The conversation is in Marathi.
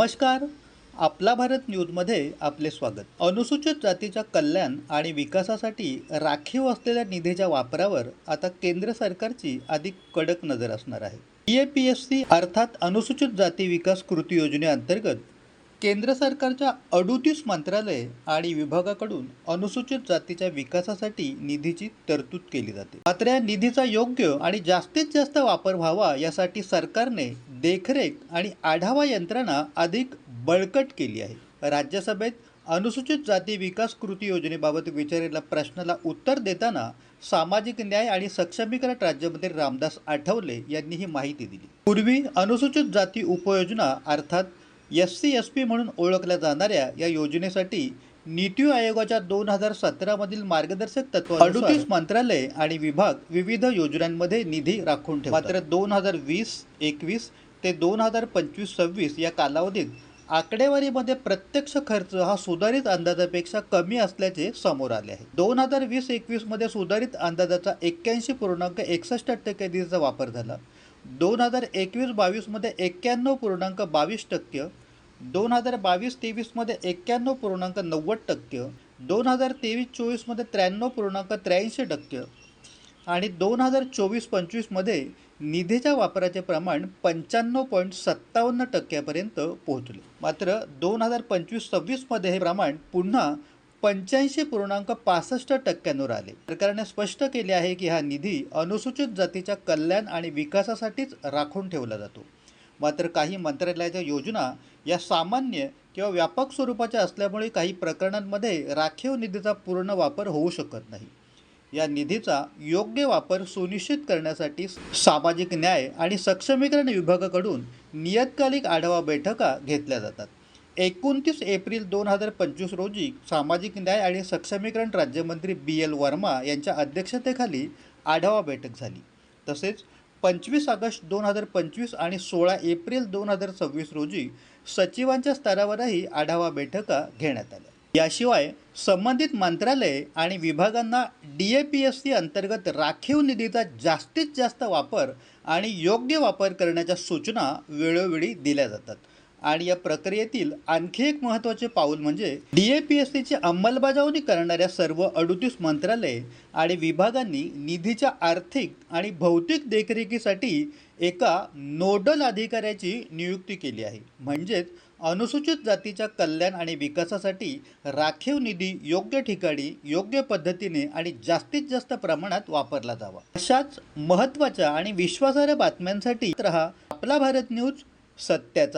नमस्कार. आपला भारत न्यूजमध्ये आपले स्वागत. अनुसूचित जातीच्या कल्याण आणि विकासासाठी राखीव असलेल्या निधीच्या वापरावर आता केंद्र सरकारची अधिक कडक नजर असणार आहे. DAPSC अर्थात अनुसूचित जाती विकास कृती योजनेअंतर्गत केंद्र सरकारच्या 38 मंत्रालय आणि विभागाकडून अनुसूचित जातीच्या विकासासाठी निधीची तरतूद केली जाते. मात्र या निधीचा योग्य आणि जास्तीत जास्त वापर व्हावा यासाठी सरकारने देखरेख आणि आढावा यंत्रणा अधिक बळकट केली आहे. राज्यसभेत अनुसूचित जाती विकास कृती योजनेबाबत विचारलेल्या प्रश्नाला उत्तर देताना सामाजिक न्याय आणि सक्षमीकरण राज्यमंत्री रामदास आठवले यांनी ही माहिती दिली. पूर्वी अनुसूचित जाती उपयोजना अर्थात SC/ST म्हणून ओळखल्या जाणाऱ्या या योजनेसाठी नीती आयोगाच्या 2017 मधील मार्गदर्शक तत्वानुसार 38 मंत्रालय आणि विभाग विविध योजनांमध्ये निधी राखून ठेवतात. मात्र 2020-21 ते 2025-26 या कालावधीत आकडेवारीमध्ये प्रत्यक्ष खर्च हा सुधारित अंदाजापेक्षा कमी असल्याचे समोर आले आहे. 2020-21 मध्ये सुधारित अंदाजाचा 81.61% निधीचा वापर झाला. 2021-22 मध्ये 91.22%, 2022-23 मध्ये 91.90%, 2023-24 मध्ये 93.83% आणि 2024-25 मध्ये निधीच्या वापराचे प्रमाण 95.57% पोहोचले. मात्र 2025-26 मध्ये हे प्रमाण पुन्हा 85.65% आले. सरकारने स्पष्ट केले आहे की हा निधी अनुसूचित जातीच्या कल्याण आणि विकासासाठीच राखून ठेवला जातो. मात्र काही मंत्रालयाच्या योजना या सामान्य किंवा व्यापक स्वरूपाच्या असल्यामुळे काही प्रकरणांमध्ये राखीव निधीचा पूर्ण वापर होऊ शकत नाही. या निधीचा योग्य वापर सुनिश्चित करण्यासाठी सामाजिक न्याय आणि सक्षमीकरण विभागाकडून नियतकालिक आढावा बैठका घेतल्या जातात. 29 एप्रिल 2025 रोजी सामाजिक न्याय आणि सक्षमीकरण राज्यमंत्री BL वर्मा यांच्या अध्यक्षतेखाली आढावा बैठक झाली. तसेच 25 ऑगस्ट 2025 आणि 16 एप्रिल 2026 रोजी सचिवांच्या स्तरावरही आढावा बैठका घेण्यात आल्या. याशिवाय संबंधित मंत्रालय आणि विभागांना DAPSC अंतर्गत राखीव निधीचा जास्तीत जास्त वापर आणि योग्य वापर करण्याच्या सूचना वेळोवेळी दिल्या जातात. आणि या प्रक्रियेतील आणखी एक महत्त्वाचे पाऊल म्हणजे DAPSCची अंमलबजावणी करणाऱ्या सर्व 38 मंत्रालय आणि विभागांनी निधीच्या आर्थिक आणि भौतिक देखरेखीसाठी एका नोडल अधिकाऱ्याची नियुक्ती केली आहे. म्हणजेच अनुसूचित जातीच्या कल्याण आणि विकासासाठी राखीव निधी योग्य ठिकाणी, योग्य पद्धतीने आणि जास्तीत जास्त प्रमाणात वापरला जावा. अशाच महत्त्वाच्या आणि विश्वासार्ह बातम्यांसाठी रहा आपला भारत न्यूज, सत्याचा